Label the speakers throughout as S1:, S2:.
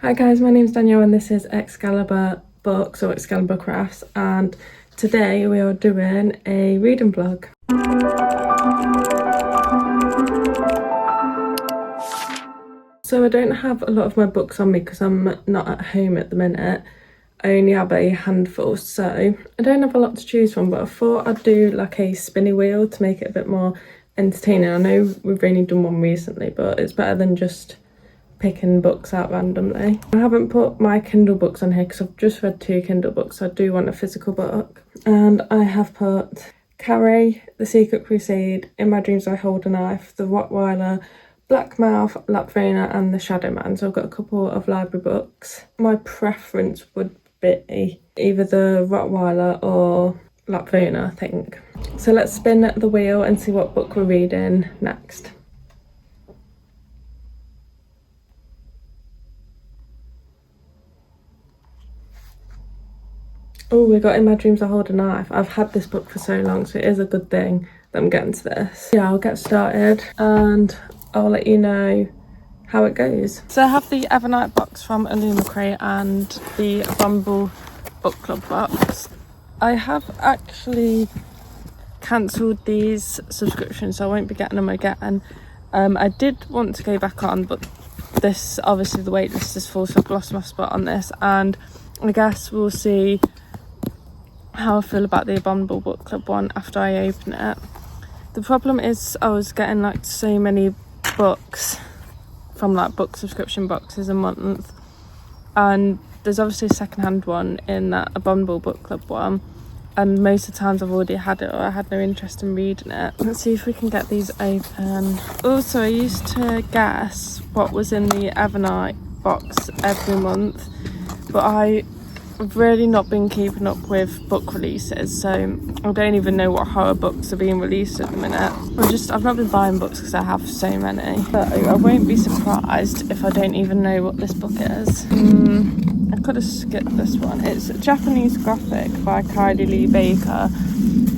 S1: Hi guys, my name's Danielle and this is Excalibur Books or Excalibur Crafts, and today we are doing a reading vlog. So I don't have a lot of my books on me because I'm not at home at the minute. I only have a handful, so I don't have a lot to choose from, but I thought I'd do like a spinny wheel to make it a bit more entertaining. I know we've only done one recently, but it's better than just picking books out randomly. I haven't put my Kindle books on here because I've just read 2 Kindle books, so I do want a physical book. And I have put Carrie, The Secret Crusade, In My Dreams I Hold a Knife, The Rottweiler, Black Mouth, Lapvena and The Shadow Man. So I've got a couple of library books. My preference would be either The Rottweiler or Lapvena, I think. So let's spin the wheel and see what book we're reading next. Oh, we got In My Dreams I Hold a Knife. I've had this book for so long, so it is a good thing that I'm getting to this. Yeah, I'll get started and I'll let you know how it goes. So I have the Evernight box from Illumicrate and the Bumble Book Club box. I have actually cancelled these subscriptions, so I won't be getting them again. I did want to go back on, but this, obviously the wait list is full, so I've lost my spot on this, and I guess we'll see how I feel about the Abominable Book Club one after I open it. The problem is I was getting like so many books from like book subscription boxes a month, and there's obviously a secondhand one in that Abominable Book Club one, and most of the times I've already had it or I had no interest in reading it. Let's see if we can get these open. Also, I used to guess what was in the Evernight box every month, but I've really not been keeping up with book releases, so I don't even know what horror books are being released at the minute. I've not been buying books because I have so many, but I won't be surprised if I don't even know what this book is. I could have skipped this one. It's Japanese Gothic by Kylie Lee Baker.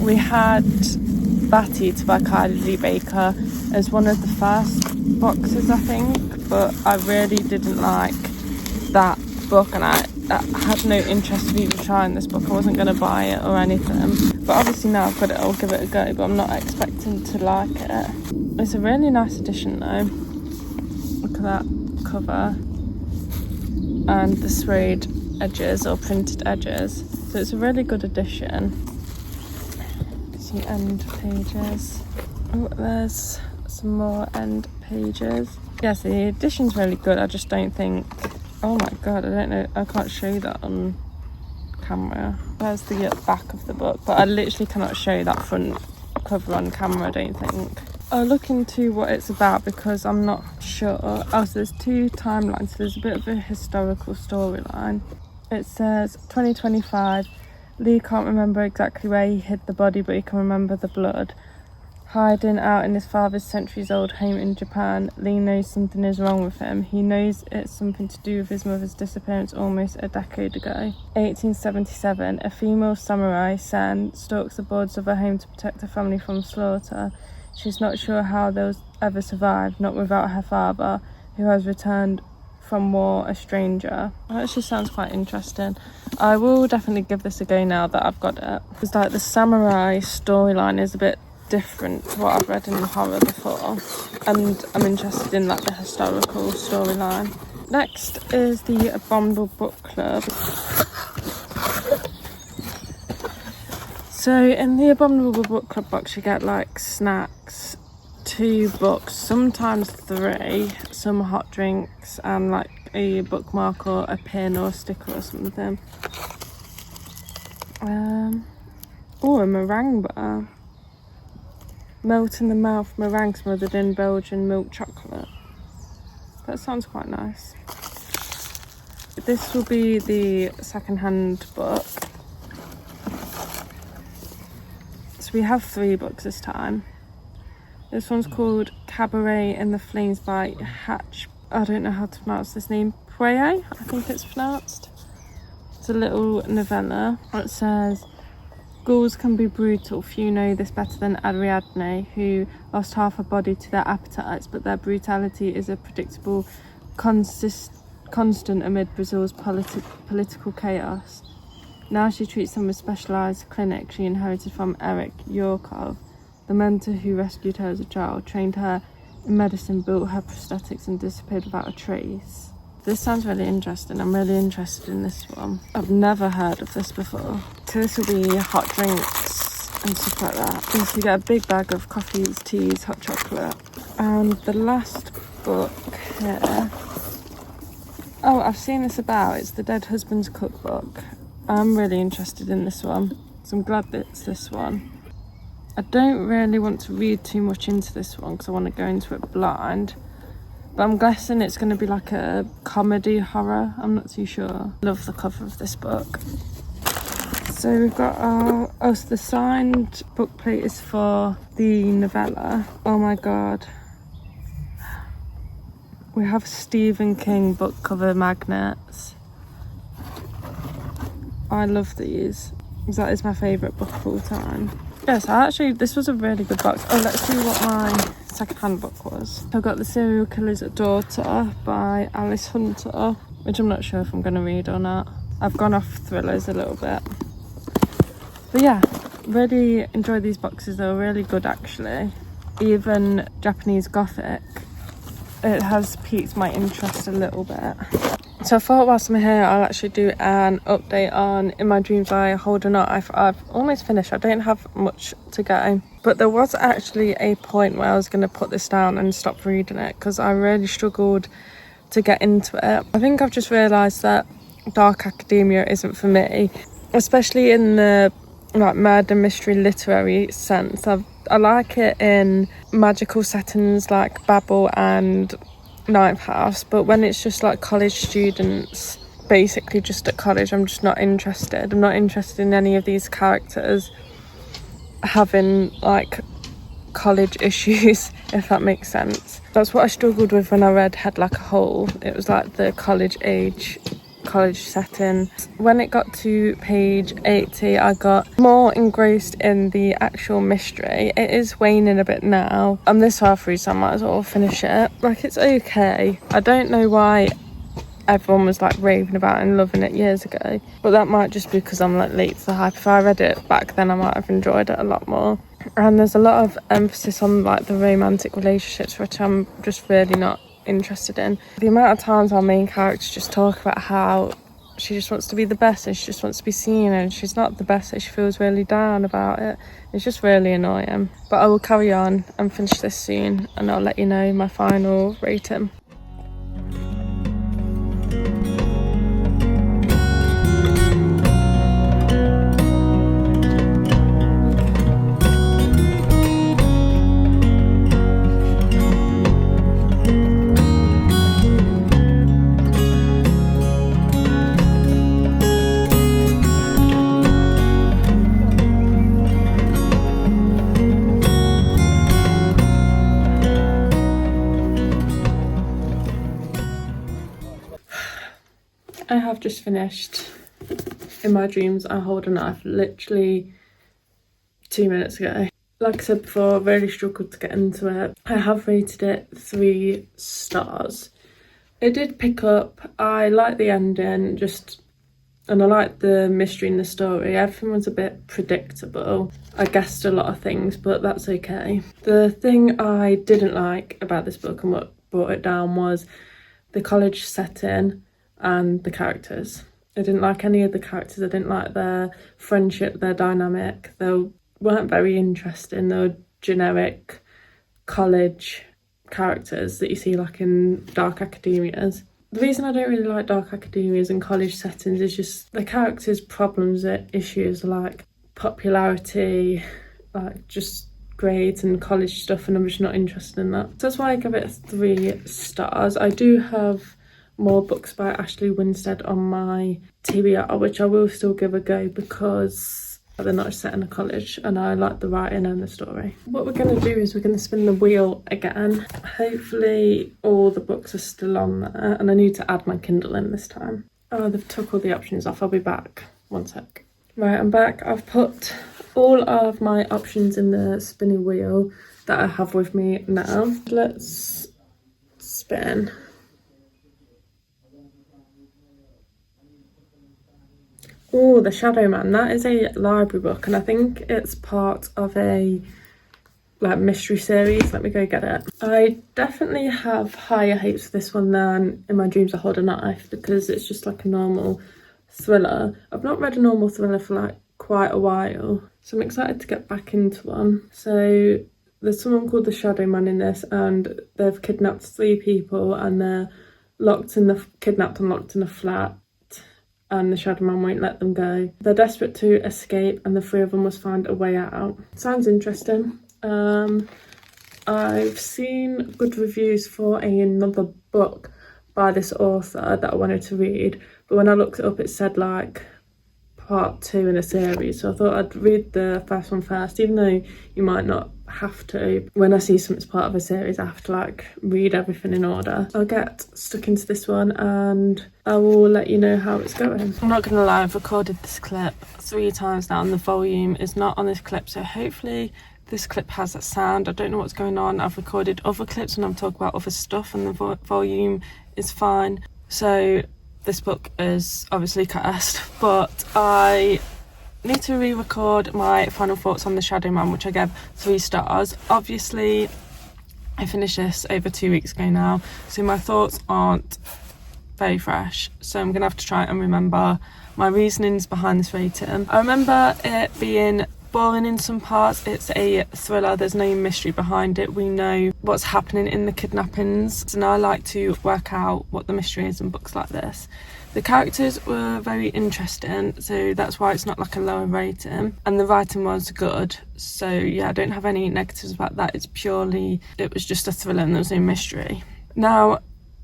S1: We had Batty by Kylie Lee Baker as one of the first boxes, I think, but I really didn't like that book, and I had no interest of even trying this book. I wasn't going to buy it or anything, but obviously now I've got it, I'll give it a go, but I'm not expecting to like it. It's a really nice edition though. Look at that cover and the suede edges or printed edges, so it's a really good edition. Some end pages. Oh, there's some more end pages. Yes, the edition's really good. I just don't think, oh my god, I don't know, I can't show that on camera. There's the back of the book, but I literally cannot show that front cover on camera, I don't think. I'll look into what it's about because I'm not sure. Oh, so there's 2 timelines, so there's a bit of a historical storyline. It says 2025, Lee can't remember exactly where he hid the body, but he can remember the blood. Hiding out in his father's centuries-old home in Japan, Lee knows something is wrong with him. He knows it's something to do with his mother's disappearance almost a decade ago. 1877, a female samurai, Sen, stalks the borders of her home to protect her family from slaughter. She's not sure how they'll ever survive, not without her father, who has returned from war a stranger. That actually sounds quite interesting. I will definitely give this a go now that I've got it. It's like the samurai storyline is a bit different to what I've read in horror before, and I'm interested in like the historical storyline. Next is the Abominable Book Club. So in the Abominable Book Club box you get like snacks, 2 books, sometimes 3, some hot drinks, and like a bookmark or a pin or a sticker or something. Oh, a meringue bar. Melt in the mouth meringue smothered in Belgian milk chocolate. That sounds quite nice. This will be the second-hand book. So we have 3 books this time. This one's called Cabaret in the Flames by Hatch. I don't know how to pronounce this name. Pueye, I think it's pronounced. It's a little novella. It says, ghouls can be brutal. Few know this better than Ariadne, who lost half her body to their appetites, but their brutality is a predictable constant amid Brazil's political chaos. Now she treats them with specialised clinic she inherited from Eric Yorkov, the mentor who rescued her as a child, trained her in medicine, built her prosthetics and disappeared without a trace. This sounds really interesting. I'm really interested in this one. I've never heard of this before. So this will be hot drinks and stuff like that. So you get a big bag of coffees, teas, hot chocolate. And the last book here, oh, I've seen this about. It's the Dead Husband's Cookbook. I'm really interested in this one, so I'm glad that it's this one. I don't really want to read too much into this one because I want to go into it blind. But I'm guessing it's going to be like a comedy horror. I'm not too sure. Love the cover of this book. So we've got our... oh, so the signed book plate is for the novella. Oh my god. We have Stephen King book cover magnets. I love these. That is my favourite book of all time. Yes, this was a really good box. Oh, let's see what my second-hand book was. I've got The Serial Killer's Daughter by Alice Hunter, which I'm not sure if I'm going to read or not. I've gone off thrillers a little bit. But yeah, really enjoyed these boxes. They were really good actually. Even Japanese Gothic, it has piqued my interest a little bit. So I thought whilst I'm here I'll actually do an update on In My Dreams I Hold a Knife. I've almost finished. I don't have much to go, but there was actually a point where I was going to put this down and stop reading it because I really struggled to get into it. I think I've just realised that dark academia isn't for me, especially in the like murder mystery literary sense. I like it in magical settings like Babel and Ninth House, but when it's just like college students basically just at college, I'm just not interested. I'm not interested in any of these characters having like college issues, if that makes sense. That's what I struggled with when I read Head Like a Hole. It was like the college setting. When it got to page 80, I got more engrossed in the actual mystery. It is waning a bit now. I'm this far through, so I might as well finish it. Like, it's okay. I don't know why everyone was like raving about it and loving it years ago, but that might just be because I'm like late to the hype. If I read it back then, I might have enjoyed it a lot more. And there's a lot of emphasis on like the romantic relationships, which I'm just really not interested in. The amount of times our main characters just talk about how she just wants to be the best and she just wants to be seen, and she's not the best, and she feels really down about it. It's just really annoying. But I will carry on and finish this soon, and I'll let you know my final rating. I have just finished In My Dreams I Hold a Knife literally 2 minutes ago. Like I said before, I really struggled to get into it. I have rated it 3 stars. It did pick up. I like the ending, and I like the mystery in the story. Everything was a bit predictable. I guessed a lot of things, but that's okay. The thing I didn't like about this book and what brought it down was the college setting and the characters. I didn't like any of the characters. I didn't like their friendship, their dynamic. They weren't very interesting. They were generic college characters that you see like in dark academias. The reason I don't really like dark academias and college settings is just the characters' problems, issues like popularity, like just grades and college stuff, and I'm just not interested in that. So that's why I give it 3 stars. I do have more books by Ashley Winstead on my TBR, which I will still give a go because they're not set in a college and I like the writing and the story. What we're going to do is we're going to spin the wheel again. Hopefully all the books are still on there, and I need to add my Kindle in this time. Oh, they've took all the options off. I'll be back. 1 sec. Right, I'm back. I've put all of my options in the spinning wheel that I have with me now. Let's spin. Oh, The Shadow Man. That is a library book, and I think it's part of a like mystery series. Let me go get it. I definitely have higher hopes for this one than In My Dreams I Hold a Knife, because it's just like a normal thriller. I've not read a normal thriller for like quite a while, so I'm excited to get back into one. So there's someone called the Shadow Man in this, and they've kidnapped 3 people, and they're kidnapped and locked in a flat, and the Shadow Man won't let them go. They're desperate to escape, and the 3 of them must find a way out. Sounds interesting. I've seen good reviews for another book by this author that I wanted to read, but when I looked it up it said like part 2 in a series, so I thought I'd read the first one first, even though you might not have to. When I see something's part of a series I have to like read everything in order. I'll get stuck into this one and I will let you know how it's going. I'm not gonna lie, I've recorded this clip 3 times now and the volume is not on this clip, so hopefully this clip has that sound. I don't know what's going on. I've recorded other clips when I'm talking about other stuff and the volume is fine. So this book is obviously cursed, but I need to re-record my final thoughts on The Shadow Man, which I gave 3 stars. Obviously, I finished this over 2 weeks ago now, so my thoughts aren't very fresh. So I'm going to have to try and remember my reasonings behind this rating. I remember it being boring in some parts. It's a thriller, there's no mystery behind it. We know what's happening in the kidnappings, and I like to work out what the mystery is in books like this. The characters were very interesting, so that's why it's not like a lower rating, and the writing was good, so yeah, I don't have any negatives about that. It was just a thriller and there was no mystery. Now,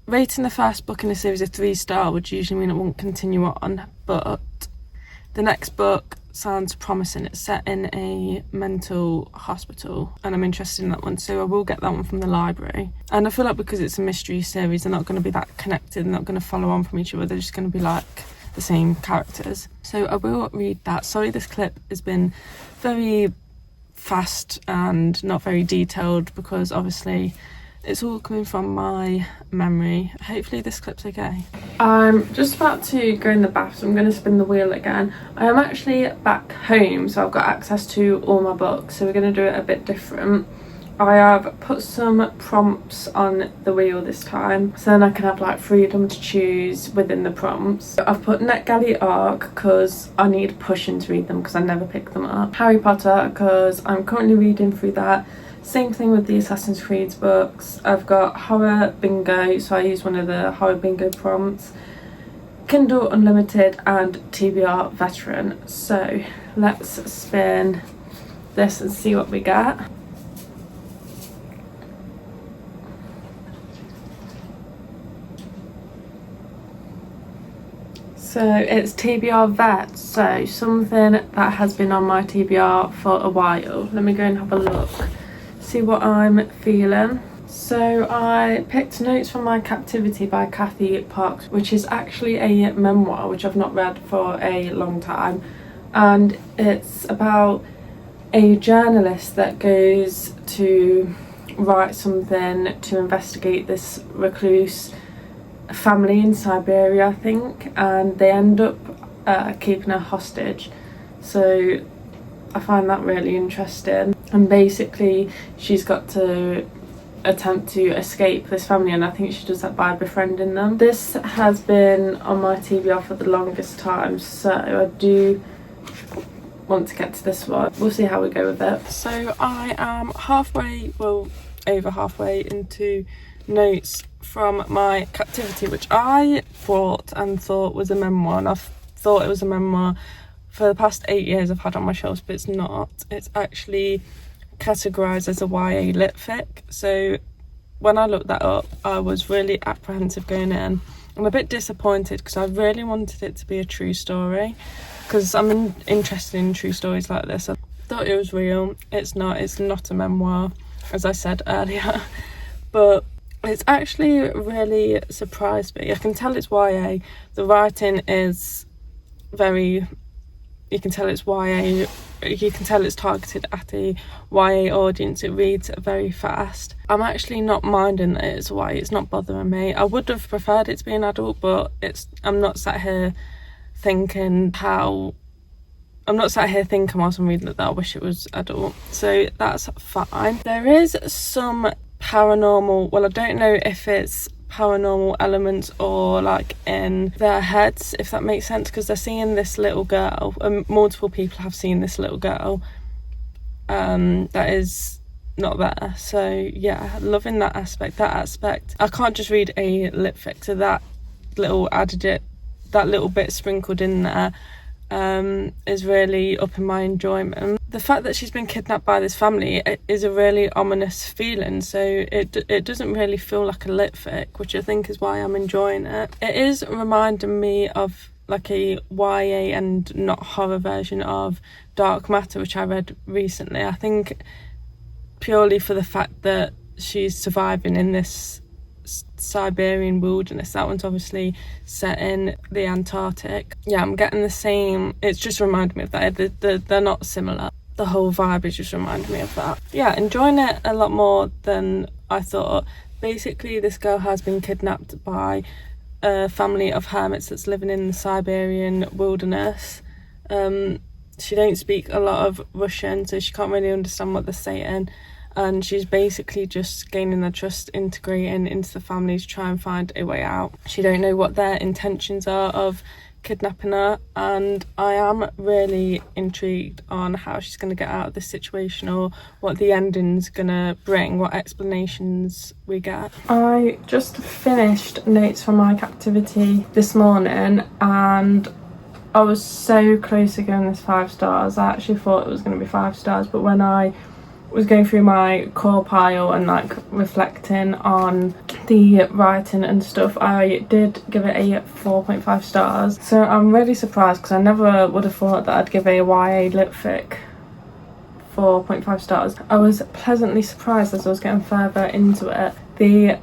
S1: rating the first book in a series a 3-star would usually mean it won't continue on, but the next book sounds promising. It's set in a mental hospital and I'm interested in that one, so I will get that one from the library. And I feel like because it's a mystery series, they're not going to be that connected, they're not going to follow on from each other, they're just going to be like the same characters. So I will read that. Sorry this clip has been very fast and not very detailed because obviously it's all coming from my memory. Hopefully this clip's okay. I'm just about to go in the bath, so I'm going to spin the wheel again. I am actually back home, so I've got access to all my books, so we're going to do it a bit different. I have put some prompts on the wheel this time, so then I can have like freedom to choose within the prompts. I've put NetGalley Arc because I need pushing to read them because I never pick them up. Harry Potter because I'm currently reading through that. Same thing with the Assassin's Creed books. I've got Horror Bingo, so I use one of the Horror Bingo prompts. Kindle Unlimited and TBR Veteran. So let's spin this and see what we get. So it's TBR Vet, so something that has been on my TBR for a while. Let me go and have a look, see what I'm feeling. So I picked Notes from My Captivity by Kathy Parks, which is actually a memoir which I've not read for a long time, and it's about a journalist that goes to write something to investigate this recluse family in Siberia, I think, and they end up keeping her hostage. So I find that really interesting, and basically she's got to attempt to escape this family, and I think she does that by befriending them. This has been on my TBR for the longest time, so I do want to get to this one. We'll see how we go with it. So I am over halfway into Notes from My Captivity, which I bought and thought was a memoir, and I've thought it was a memoir for the past 8 years I've had on my shelves, but it's not. It's actually categorised as a YA lit fic. So when I looked that up, I was really apprehensive going in. I'm a bit disappointed because I really wanted it to be a true story, because I'm interested in true stories like this. I thought it was real. It's not a memoir, as I said earlier, but it's actually really surprised me. I can tell it's YA. The writing is very, you can tell it's YA, you can tell it's targeted at a YA audience. It reads very fast. I'm actually not minding that it's YA, it's not bothering me. I would have preferred it to be an adult, but I'm not sat here thinking how... I'm not sat here thinking whilst I'm reading it that I wish it was adult, so that's fine. There is some paranormal, well, I don't know if it's paranormal elements or like in their heads, if that makes sense, because they're seeing this little girl, and multiple people have seen this little girl that is not there. So yeah, loving that aspect. I can't just read a lit fic, so that little bit sprinkled in there is really upping my enjoyment. The fact that she's been kidnapped by this family is a really ominous feeling, so it doesn't really feel like a lit fic, which I think is why I'm enjoying it. It is reminding me of like a YA and not horror version of Dark Matter, which I read recently. I think purely for the fact that she's surviving in this Siberian wilderness. That one's obviously set in the Antarctic. Yeah, I'm getting the same, it's just reminding me of that. They're not similar. The whole vibe is just reminding me of that. Yeah, enjoying it a lot more than I thought. Basically, this girl has been kidnapped by a family of hermits that's living in the Siberian wilderness. She don't speak a lot of Russian, so she can't really understand what they're saying, and she's basically just gaining their trust, integrating into the family to try and find a way out. She don't know what their intentions are of kidnapping her, and I am really intrigued on how she's going to get out of this situation, or what the ending's going to bring, what explanations we get. I just finished Notes from My Captivity this morning, and I was so close to giving this 5 stars. I actually thought it was going to be 5 stars, but when I was going through my core pile and like reflecting on the writing and stuff, I did give it a 4.5 stars. So I'm really surprised, because I never would have thought that I'd give a YA lit fic 4.5 stars. I was pleasantly surprised as I was getting further into it. The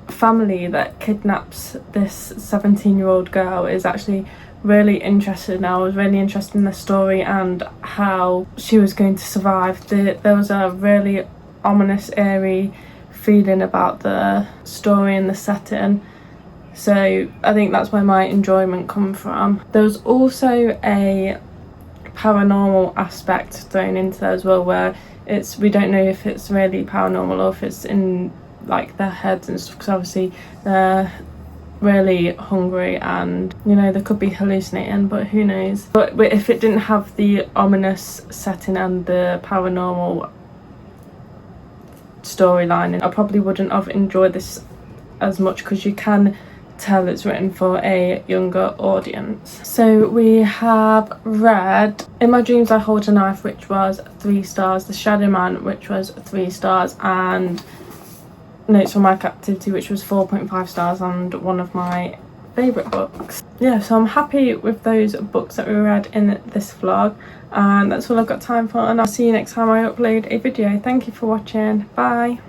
S1: family that kidnaps this 17-year-old girl is actually really interested now. I was really interested in the story and how she was going to survive. There was a really ominous, eerie feeling about the story and the setting, so I think that's where my enjoyment come from. There was also a paranormal aspect thrown into there as well, where we don't know if it's really paranormal or if it's in like their heads and stuff, because obviously they're really hungry and, you know, they could be hallucinating, but who knows. But if it didn't have the ominous setting and the paranormal storyline, I probably wouldn't have enjoyed this as much, because you can tell it's written for a younger audience. So we have read In My Dreams I Hold a Knife, which was 3 stars, The Shadow Man, which was 3 stars, and Notes from My Captivity, which was 4.5 stars, and one of my favourite books. Yeah, so I'm happy with those books that we read in this vlog, and that's all I've got time for, and I'll see you next time I upload a video. Thank you for watching. Bye.